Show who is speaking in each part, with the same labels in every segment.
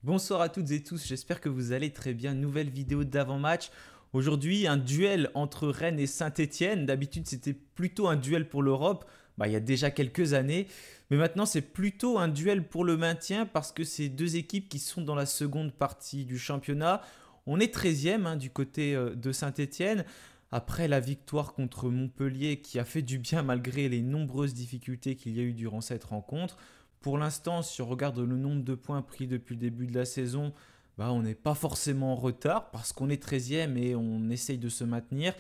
Speaker 1: Bonsoir à toutes et tous, j'espère que vous allez très bien. Nouvelle vidéo d'avant-match. Aujourd'hui, un duel entre Rennes et Saint-Étienne. D'habitude, c'était plutôt un duel pour l'Europe, il y a déjà quelques années. Mais maintenant, c'est plutôt un duel pour le maintien parce que c'est deux équipes qui sont dans la seconde partie du championnat. On est 13e du côté de Saint-Étienne. Après la victoire contre Montpellier qui a fait du bien malgré les nombreuses difficultés qu'il y a eu durant cette rencontre. Pour l'instant, si on regarde le nombre de points pris depuis le début de la saison, on n'est pas forcément en retard parce qu'on est 13e et on essaye de se maintenir.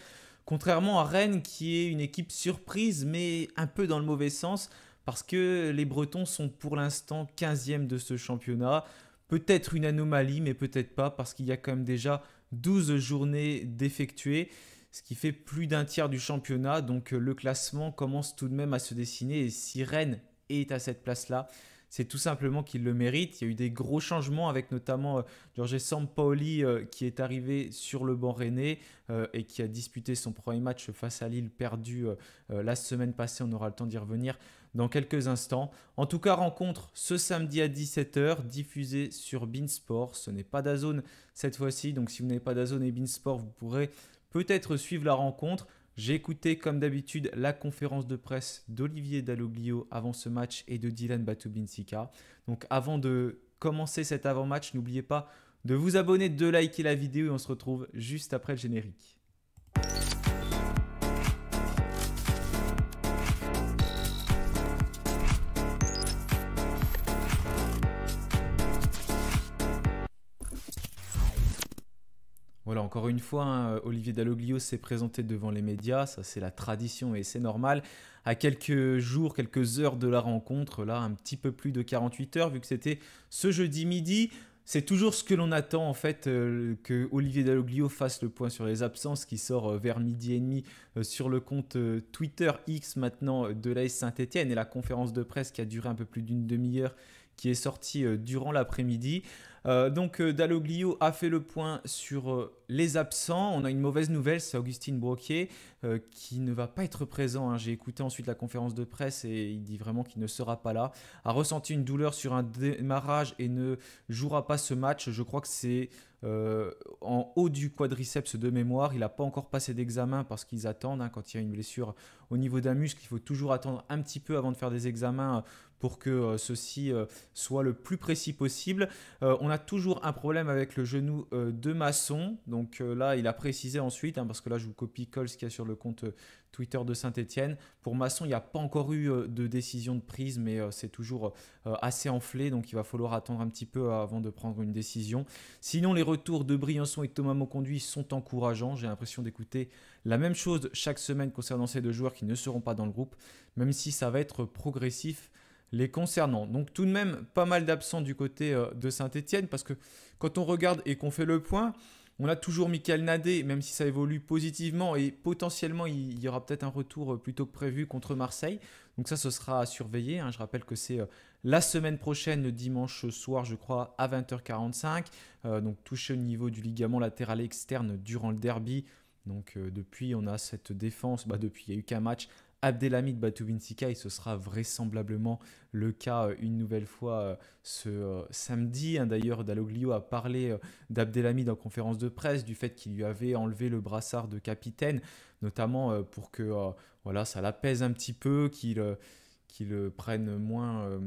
Speaker 1: Contrairement à Rennes qui est une équipe surprise mais un peu dans le mauvais sens parce que les Bretons sont pour l'instant 15e de ce championnat. Peut-être une anomalie mais peut-être pas parce qu'il y a quand même déjà 12 journées d'effectuées, ce qui fait plus d'un tiers du championnat. Donc le classement commence tout de même à se dessiner et si Rennes est à cette place-là, c'est tout simplement qu'il le mérite. Il y a eu des gros changements avec notamment Jorge Sampaoli qui est arrivé sur le banc rennais et qui a disputé son premier match face à Lille perdu la semaine passée. On aura le temps d'y revenir dans quelques instants. En tout cas, rencontre ce samedi à 17h, diffusée sur Beansport. Ce n'est pas DAZN cette fois-ci, donc si vous n'avez pas DAZN et Beansport, vous pourrez peut-être suivre la rencontre. J'ai écouté comme d'habitude la conférence de presse d'Olivier Dalloglio avant ce match et de Dylan Batubinsika. Donc avant de commencer cet avant-match, n'oubliez pas de vous abonner, de liker la vidéo et on se retrouve juste après le générique. Voilà, encore une fois, Olivier Dalloglio s'est présenté devant les médias, ça c'est la tradition et c'est normal. À quelques jours, quelques heures de la rencontre, là un petit peu plus de 48 heures, vu que c'était ce jeudi midi, c'est toujours ce que l'on attend en fait, que Olivier Dalloglio fasse le point sur les absences qui sort vers midi et demi sur le compte Twitter X maintenant de l'AS Saint-Étienne et la conférence de presse qui a duré un peu plus d'une demi-heure qui est sortie durant l'après-midi. Donc Dalloglio a fait le point sur les absents. On a une mauvaise nouvelle, c'est Augustin Broquier qui ne va pas être présent. J'ai écouté ensuite la conférence de presse et il dit vraiment qu'il ne sera pas là. A ressenti une douleur sur un démarrage et ne jouera pas ce match. Je crois que c'est en haut du quadriceps de mémoire. Il n'a pas encore passé d'examen parce qu'ils attendent. Quand il y a une blessure au niveau d'un muscle, il faut toujours attendre un petit peu avant de faire des examens pour que ceci soit le plus précis possible. On a toujours un problème avec le genou de Masson. Donc là, il a précisé ensuite, parce que là, je vous copie-colle ce qu'il y a sur le compte Twitter de Saint-Étienne. Pour Masson, il n'y a pas encore eu de décision de prise, mais c'est toujours assez enflé. Donc il va falloir attendre un petit peu avant de prendre une décision. Sinon, les retours de Briançon et de Thomas Monconduit sont encourageants. J'ai l'impression d'écouter la même chose chaque semaine concernant ces deux joueurs qui ne seront pas dans le groupe, même si ça va être progressif les concernant. Donc tout de même pas mal d'absents du côté de Saint-Étienne parce que quand on regarde et qu'on fait le point, on a toujours Michael Nadé, même si ça évolue positivement et potentiellement il y aura peut-être un retour plus tôt que prévu contre Marseille. Donc ça, ce sera à surveiller. Je rappelle que c'est la semaine prochaine, le dimanche soir, je crois, à 20h45. Donc touché au niveau du ligament latéral externe durant le derby. Donc depuis, on a cette défense. Depuis, il n'y a eu qu'un match. Abdelhamid Batubinsika et ce sera vraisemblablement le cas une nouvelle fois ce samedi. D'ailleurs, Dalloglio a parlé d'Abdelhamid en conférence de presse, du fait qu'il lui avait enlevé le brassard de capitaine, notamment pour que ça l'apaise un petit peu, qu'il prenne moins,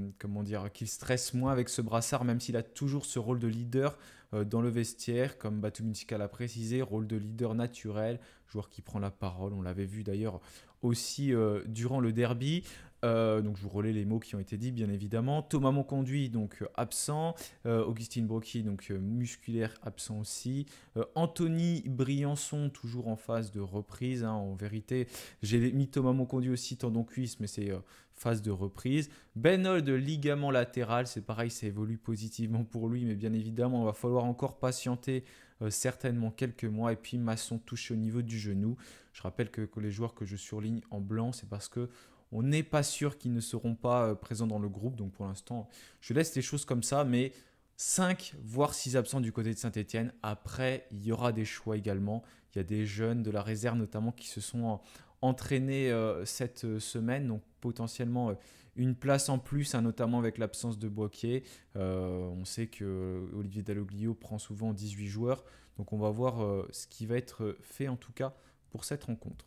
Speaker 1: qu'il stresse moins avec ce brassard, même s'il a toujours ce rôle de leader dans le vestiaire, comme Batubinsika l'a précisé, rôle de leader naturel, joueur qui prend la parole, on l'avait vu d'ailleurs aussi durant le derby. Donc je vous relais les mots qui ont été dits bien évidemment. Thomas Monconduit donc absent, Augustin Broquier donc musculaire absent aussi, Anthony Briançon toujours en phase de reprise, en vérité j'ai mis Thomas Monconduit aussi tendon cuisse mais c'est phase de reprise. Ben Old ligament latéral, c'est pareil, ça évolue positivement pour lui mais bien évidemment il va falloir encore patienter certainement quelques mois. Et puis Masson touché au niveau du genou. Je rappelle que les joueurs que je surligne en blanc, c'est parce que on n'est pas sûr qu'ils ne seront pas présents dans le groupe. Donc pour l'instant, je laisse les choses comme ça. Mais 5 voire 6 absents du côté de Saint-Étienne. Après, il y aura des choix également. Il y a des jeunes de la réserve notamment qui se sont entraînés cette semaine. Donc potentiellement une place en plus, hein, notamment avec l'absence de Boaké. On sait que Olivier Dalloglio prend souvent 18 joueurs. Donc on va voir ce qui va être fait en tout cas pour cette rencontre.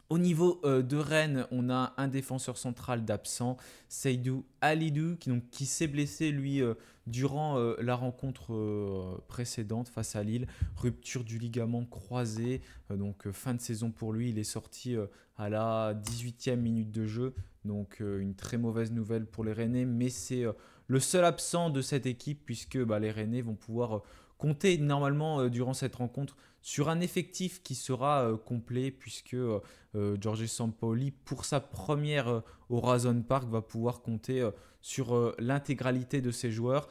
Speaker 1: Au niveau de Rennes, on a un défenseur central d'absent, Seydou Alidou, qui s'est blessé lui durant la rencontre précédente face à Lille. Rupture du ligament croisé, donc fin de saison pour lui. Il est sorti à la 18e minute de jeu, donc une très mauvaise nouvelle pour les Rennais, mais c'est le seul absent de cette équipe puisque les Rennais vont pouvoir compter normalement durant cette rencontre sur un effectif qui sera complet puisque Jorge Sampaoli, pour sa première au Horizon Park, va pouvoir compter sur l'intégralité de ses joueurs.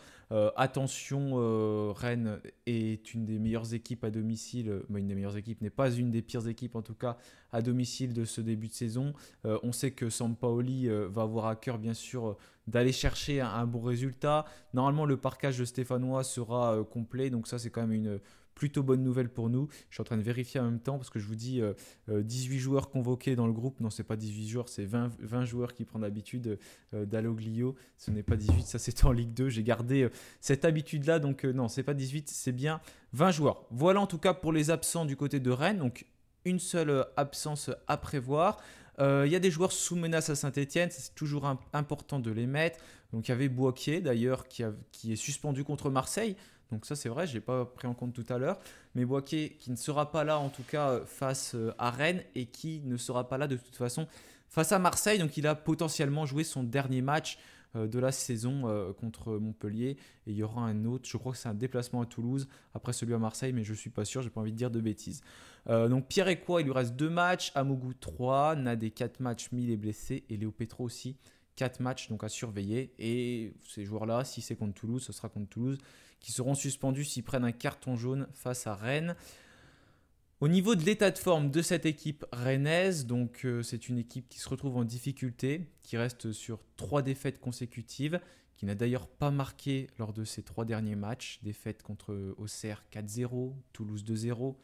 Speaker 1: Attention, Rennes est une des meilleures équipes à domicile, une des meilleures équipes, n'est pas une des pires équipes en tout cas à domicile de ce début de saison. On sait que Sampaoli va avoir à cœur bien sûr d'aller chercher un bon résultat. Normalement le parquage de Stéphanois sera complet, donc ça c'est quand même une plutôt bonne nouvelle pour nous. Je suis en train de vérifier en même temps parce que je vous dis 18 joueurs convoqués dans le groupe. Non, c'est pas 18 joueurs, c'est 20 joueurs qui prennent l'habitude d'Alloglio. Ce n'est pas 18, ça c'était en Ligue 2. J'ai gardé cette habitude-là, donc non, c'est pas 18, c'est bien 20 joueurs. Voilà en tout cas pour les absents du côté de Rennes. Donc une seule absence à prévoir. Il y a des joueurs sous menace à Saint-Etienne, c'est toujours important de les mettre. Donc il y avait Boaké d'ailleurs qui est suspendu contre Marseille. Donc ça c'est vrai, je ne l'ai pas pris en compte tout à l'heure. Mais Boaké qui ne sera pas là en tout cas face à Rennes et qui ne sera pas là de toute façon face à Marseille. Donc il a potentiellement joué son dernier match de la saison contre Montpellier. Et il y aura un autre, je crois que c'est un déplacement à Toulouse après celui à Marseille, mais je ne suis pas sûr, j'ai pas envie de dire de bêtises. Donc Pierre Ekwa, il lui reste 2 matchs, Amougou 3, Nadé 4 matchs, Mille est blessé et Léo Petro aussi 4 matchs donc à surveiller. Et ces joueurs-là, si c'est contre Toulouse, ce sera contre Toulouse, qui seront suspendus s'ils prennent un carton jaune face à Rennes. Au niveau de l'état de forme de cette équipe rennaise, donc c'est une équipe qui se retrouve en difficulté, qui reste sur 3 défaites consécutives, qui n'a d'ailleurs pas marqué lors de ses 3 derniers matchs. Défaite contre Auxerre 4-0, Toulouse 2-0,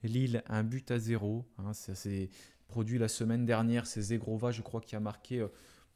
Speaker 1: Lille 1-0. Ça s'est produit la semaine dernière, c'est Zegrova je crois qui a marqué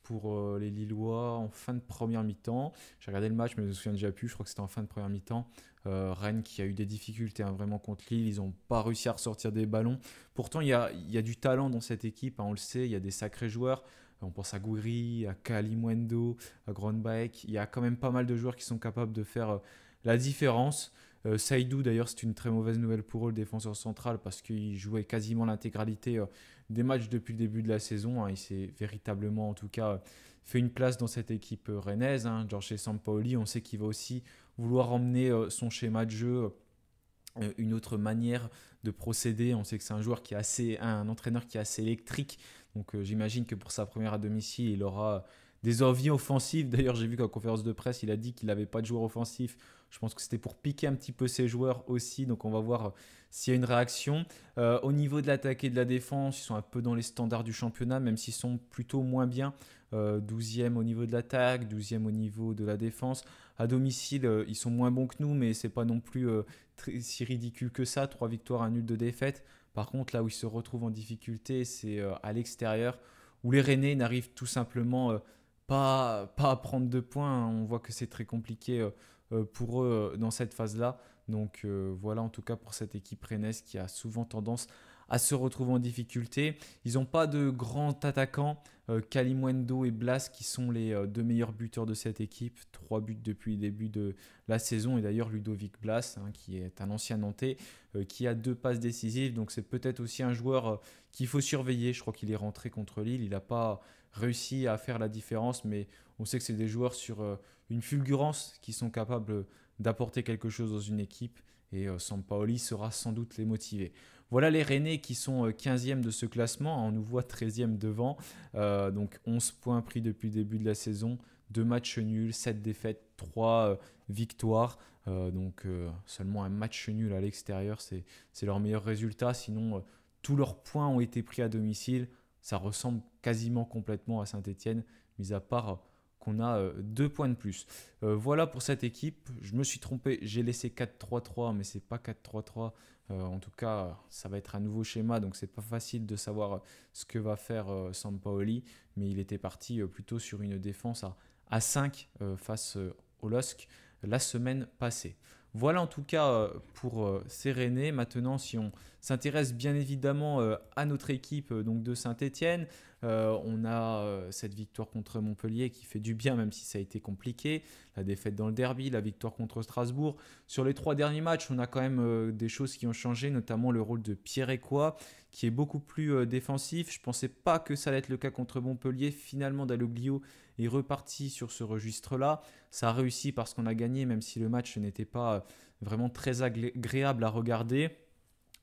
Speaker 1: pour les Lillois en fin de première mi-temps. J'ai regardé le match mais je me souviens déjà plus, je crois que c'était en fin de première mi-temps. Rennes qui a eu des difficultés vraiment contre Lille, ils n'ont pas réussi à ressortir des ballons. Pourtant il y a du talent dans cette équipe, on le sait, il y a des sacrés joueurs. On pense à Gouiri, à Kalimwendo, à Gronbaek. Il y a quand même pas mal de joueurs qui sont capables de faire la différence. Seydou d'ailleurs c'est une très mauvaise nouvelle pour eux, le défenseur central, parce qu'il jouait quasiment l'intégralité des matchs depuis le début de la saison. Il s'est véritablement en tout cas fait une place dans cette équipe rennaise. Jorge Sampaoli, on sait qu'il va aussi vouloir emmener son schéma de jeu, une autre manière de procéder. On sait que c'est un joueur un entraîneur qui est assez électrique. Donc j'imagine que pour sa première à domicile, il aura des envies offensives. D'ailleurs, j'ai vu qu'en conférence de presse, il a dit qu'il n'avait pas de joueur offensif. Je pense que c'était pour piquer un petit peu ses joueurs aussi. Donc on va voir s'il y a une réaction. Au niveau de l'attaque et de la défense, ils sont un peu dans les standards du championnat, même s'ils sont plutôt moins bien. 12e au niveau de l'attaque, 12e au niveau de la défense. À domicile, ils sont moins bons que nous, mais ce n'est pas non plus si ridicule que ça. 3 victoires, 1 nul, 2 défaites. Par contre, là où ils se retrouvent en difficulté, c'est à l'extérieur, où les Rennais n'arrivent tout simplement pas à prendre de points. On voit que c'est très compliqué pour eux dans cette phase-là. Donc voilà en tout cas pour cette équipe rennaise qui a souvent tendance à se retrouver en difficulté. Ils n'ont pas de grands attaquants. Kalimwendo et Blas qui sont les 2 meilleurs buteurs de cette équipe. 3 buts depuis le début de la saison. Et d'ailleurs Ludovic Blas, qui est un ancien Nantais, qui a 2 passes décisives. Donc c'est peut-être aussi un joueur qu'il faut surveiller. Je crois qu'il est rentré contre Lille. Il n'a pas réussi à faire la différence. Mais on sait que c'est des joueurs sur une fulgurance qui sont capables d'apporter quelque chose dans une équipe. Et Sampaoli saura sans doute les motiver. Voilà les Rennais qui sont 15e de ce classement. On nous voit 13e devant. Donc 11 points pris depuis le début de la saison. 2 matchs nuls, 7 défaites, 3 victoires. Donc seulement un match nul à l'extérieur, c'est leur meilleur résultat. Sinon, tous leurs points ont été pris à domicile. Ça ressemble quasiment complètement à Saint-Etienne, mis à part qu'on a 2 points de plus. Voilà pour cette équipe. Je me suis trompé, j'ai laissé 4-3-3, mais c'est pas 4-3-3. En tout cas, ça va être un nouveau schéma, donc c'est pas facile de savoir ce que va faire Sampaoli, mais il était parti plutôt sur une défense à 5 face au LOSC la semaine passée. Voilà en tout cas pour Séréné. Maintenant, si on s'intéresse bien évidemment à notre équipe donc de Saint-Étienne, on a cette victoire contre Montpellier qui fait du bien même si ça a été compliqué. La défaite dans le derby, la victoire contre Strasbourg. Sur les 3 derniers matchs, on a quand même des choses qui ont changé, notamment le rôle de Pierre Ecoua qui est beaucoup plus défensif. Je ne pensais pas que ça allait être le cas contre Montpellier. Finalement, Dalloglio est reparti sur ce registre-là. Ça a réussi parce qu'on a gagné, même si le match n'était pas vraiment très agréable à regarder.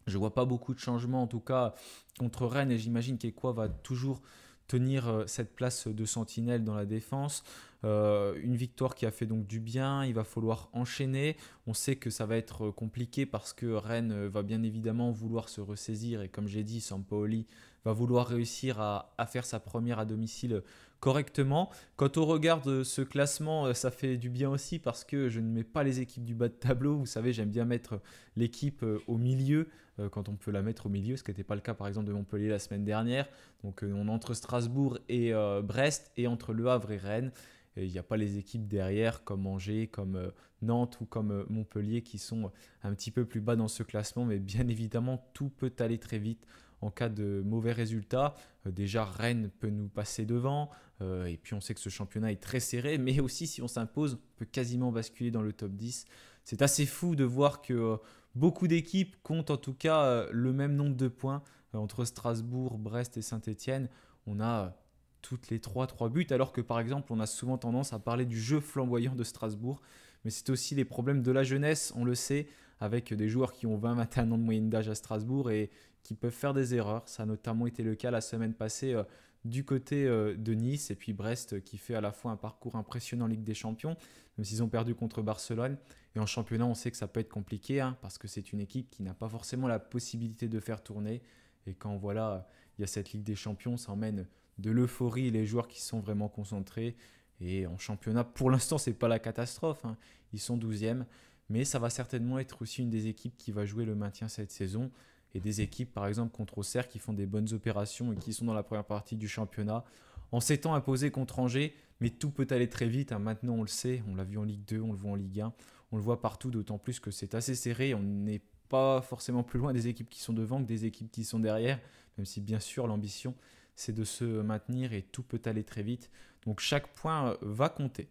Speaker 1: Je ne vois pas beaucoup de changements, en tout cas, contre Rennes. Et j'imagine qu'Ecoua va toujours tenir cette place de sentinelle dans la défense. Une victoire qui a fait donc du bien. Il va falloir enchaîner. On sait que ça va être compliqué parce que Rennes va bien évidemment vouloir se ressaisir. Et comme j'ai dit, Sampaoli va vouloir réussir à faire sa première à domicile correctement. Quand on regarde ce classement, ça fait du bien aussi parce que je ne mets pas les équipes du bas de tableau. Vous savez, j'aime bien mettre l'équipe au milieu quand on peut la mettre au milieu, ce qui n'était pas le cas par exemple de Montpellier la semaine dernière. Donc on est entre Strasbourg et Brest et entre Le Havre et Rennes. Il n'y a pas les équipes derrière comme Angers, comme Nantes ou comme Montpellier qui sont un petit peu plus bas dans ce classement. Mais bien évidemment, tout peut aller très vite en cas de mauvais résultats. Déjà, Rennes peut nous passer devant. Et puis, on sait que ce championnat est très serré. Mais aussi, si on s'impose, on peut quasiment basculer dans le top 10. C'est assez fou de voir que beaucoup d'équipes comptent en tout cas le même nombre de points. Entre Strasbourg, Brest et Saint-Étienne, on a toutes les 3 buts. Alors que, par exemple, on a souvent tendance à parler du jeu flamboyant de Strasbourg. Mais c'est aussi les problèmes de la jeunesse, on le sait, avec des joueurs qui ont 20-21 ans de moyenne d'âge à Strasbourg et qui peuvent faire des erreurs. Ça a notamment été le cas la semaine passée du côté de Nice et puis Brest qui fait à la fois un parcours impressionnant en Ligue des Champions, même s'ils ont perdu contre Barcelone. Et en championnat, on sait que ça peut être compliqué parce que c'est une équipe qui n'a pas forcément la possibilité de faire tourner. Et quand voilà, il y a cette Ligue des Champions, ça emmène de l'euphorie, les joueurs qui sont vraiment concentrés. Et en championnat, pour l'instant, c'est pas la catastrophe. Ils sont 12e. Mais ça va certainement être aussi une des équipes qui va jouer le maintien cette saison. Et des équipes, par exemple, contre Auxerre, qui font des bonnes opérations et qui sont dans la première partie du championnat. En s'étant imposé contre Angers, mais tout peut aller très vite. Maintenant, on le sait, on l'a vu en Ligue 2, on le voit en Ligue 1. On le voit partout, d'autant plus que c'est assez serré. On n'est pas forcément plus loin des équipes qui sont devant que des équipes qui sont derrière. Même si, bien sûr, l'ambition, c'est de se maintenir et tout peut aller très vite. Donc, chaque point va compter.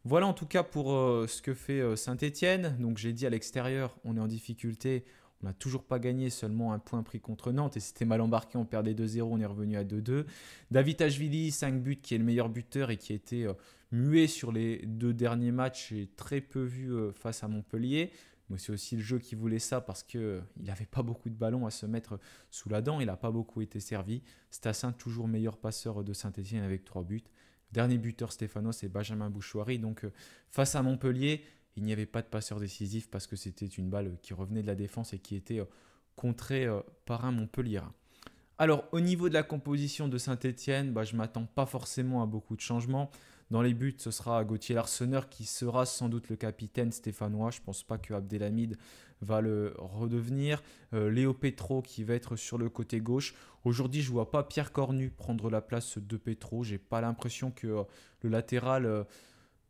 Speaker 1: Voilà en tout cas pour ce que fait Saint-Étienne. Donc j'ai dit à l'extérieur, on est en difficulté. On n'a toujours pas gagné, seulement un point pris contre Nantes. Et c'était mal embarqué, on perdait 2-0, on est revenu à 2-2. Davitashvili, 5 buts, qui est le meilleur buteur et qui a été muet sur les 2 derniers matchs et très peu vu face à Montpellier. Mais c'est aussi le jeu qui voulait ça parce qu'il n'avait pas beaucoup de ballons à se mettre sous la dent. Il n'a pas beaucoup été servi. Stassin, toujours meilleur passeur de Saint-Étienne avec 3 buts. Dernier buteur Stéphanois, c'est Benjamin Bouchouari. Donc face à Montpellier, il n'y avait pas de passeur décisif parce que c'était une balle qui revenait de la défense et qui était contrée par un Montpellierin. Alors au niveau de la composition de Saint-Étienne, je ne m'attends pas forcément à beaucoup de changements. Dans les buts, ce sera Gauthier Larseneur qui sera sans doute le capitaine stéphanois. Je ne pense pas que Abdelhamid va le redevenir. Léo Petro qui va être sur le côté gauche. Aujourd'hui, je ne vois pas Pierre Cornu prendre la place de Petro. Je n'ai pas l'impression que le latéral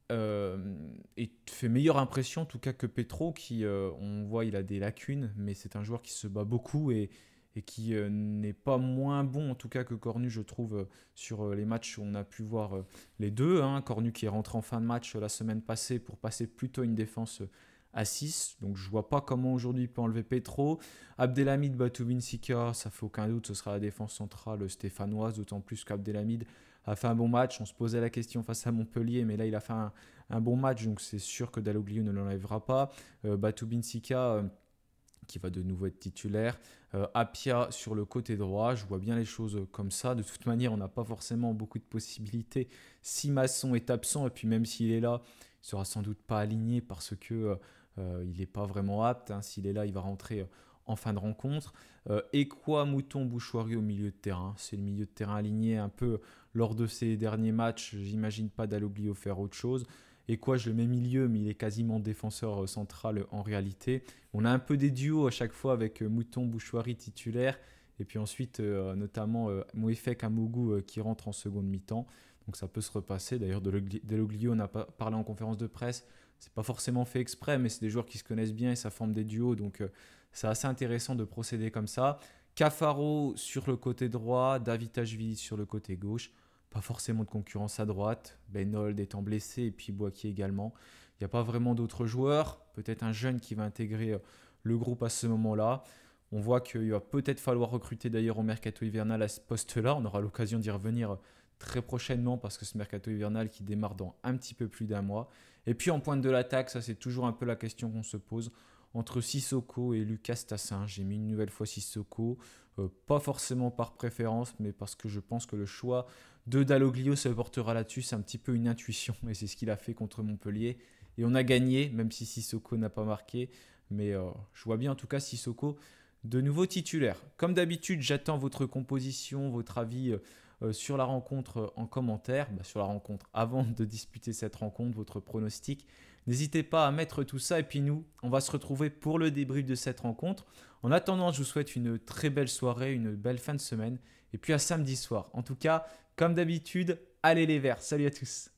Speaker 1: fait meilleure impression en tout cas que Petro qui, on voit, il a des lacunes, mais c'est un joueur qui se bat beaucoup et qui n'est pas moins bon en tout cas que Cornu, je trouve, sur les matchs où on a pu voir les deux. Cornu qui est rentré en fin de match la semaine passée pour passer plutôt une défense à 6. Donc je ne vois pas comment aujourd'hui il peut enlever Petro. Abdelhamid Batoubin-Sika, ça fait aucun doute, ce sera la défense centrale stéphanoise, d'autant plus qu'Abdelhamid a fait un bon match. On se posait la question face à Montpellier, mais là il a fait un bon match, donc c'est sûr que Dalloglio ne l'enlèvera pas. Batoubin-Sika qui va de nouveau être titulaire. Apia sur le côté droit, je vois bien les choses comme ça. De toute manière, on n'a pas forcément beaucoup de possibilités si Masson est absent. Et puis même s'il est là, il ne sera sans doute pas aligné parce que il n'est pas vraiment apte. S'il est là, il va rentrer en fin de rencontre. Ecoua, Mouton, Bouchouari au milieu de terrain. C'est le milieu de terrain aligné un peu lors de ces derniers matchs. J'imagine pas Dalloglio faire autre chose. Et quoi, je le mets milieu, mais il est quasiment défenseur central en réalité. On a un peu des duos à chaque fois avec Mouton, Bouchoirie titulaire. Et puis ensuite, notamment Moefek Amougou qui rentre en seconde mi-temps. Donc ça peut se repasser. D'ailleurs, Dalloglio, on a parlé en conférence de presse. C'est pas forcément fait exprès, mais c'est des joueurs qui se connaissent bien et ça forme des duos. Donc c'est assez intéressant de procéder comme ça. Cafaro sur le côté droit, Davitashvili sur le côté gauche. Pas forcément de concurrence à droite. Benold étant blessé et puis Boaky également. Il n'y a pas vraiment d'autres joueurs. Peut-être un jeune qui va intégrer le groupe à ce moment-là. On voit qu'il va peut-être falloir recruter d'ailleurs au mercato hivernal à ce poste-là. On aura l'occasion d'y revenir très prochainement parce que ce mercato hivernal qui démarre dans un petit peu plus d'un mois. Et puis en pointe de l'attaque, ça c'est toujours un peu la question qu'on se pose. Entre Sissoko et Lucas Tassin, j'ai mis une nouvelle fois Sissoko. Pas forcément par préférence, mais parce que je pense que le choix de Dalloglio se portera là-dessus. C'est un petit peu une intuition et c'est ce qu'il a fait contre Montpellier. Et on a gagné, même si Sissoko n'a pas marqué. Mais je vois bien en tout cas Sissoko de nouveau titulaire. Comme d'habitude, j'attends votre composition, votre avis sur la rencontre en commentaire. Sur la rencontre, avant de disputer cette rencontre, votre pronostic. N'hésitez pas à mettre tout ça et puis nous, on va se retrouver pour le débrief de cette rencontre. En attendant, je vous souhaite une très belle soirée, une belle fin de semaine et puis à samedi soir. En tout cas, comme d'habitude, allez les Verts. Salut à tous.